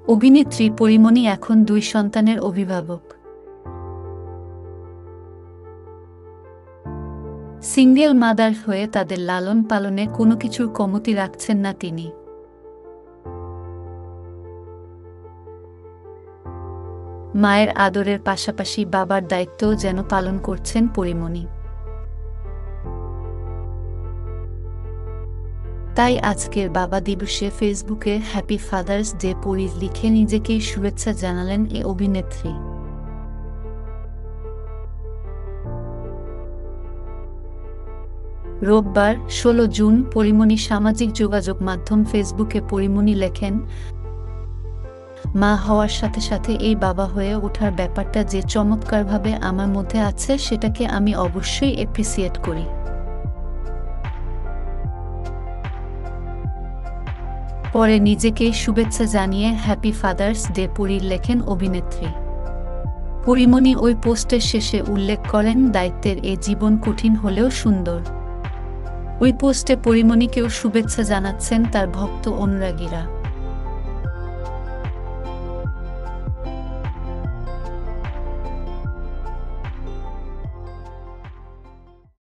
অভিনেত্রী পরীমণি এখন 2 সন্তানের অভিভাবক। সিঙ্গেল মাদার হয়ে তাদের লালন পালনে কোনো কিছুর কমতি রাখছেন না তিনি। মায়ের আদরের পাশাপাশি বাবার দায়িত্বও যেন পালন করছেন পরীমণি। তাই আজকের বাবা দিবসে ফেসবুকে হ্যাপি ফাদার্স ডে পরি লিখে নিজেকেই শুভেচ্ছা জানালেন এই অভিনেত্রী। রোববার 16 জুন পরীমণি সামাজিক যোগাযোগ মাধ্যম ফেসবুকে পরীমণি লেখেন, মা হওয়ার সাথে সাথে এই বাবা হয়ে ওঠার ব্যাপারটা যে চমৎকারভাবে আমার মধ্যে আছে সেটাকে আমি অবশ্যই অ্যাপ্রিসিয়েট করি। পরে নিজেকেই শুভেচ্ছা জানিয়ে হ্যাপি ফাদার্স ডে পরি লেখেন অভিনেত্রী। পরীমণি ওই পোস্টের শেষে উল্লেখ করেন, দায়িত্বের এ জীবন কঠিন হলেও সুন্দর। ওই পোস্টে পরীমণিকেও শুভেচ্ছা জানাচ্ছেন তার ভক্ত অনুরাগীরা।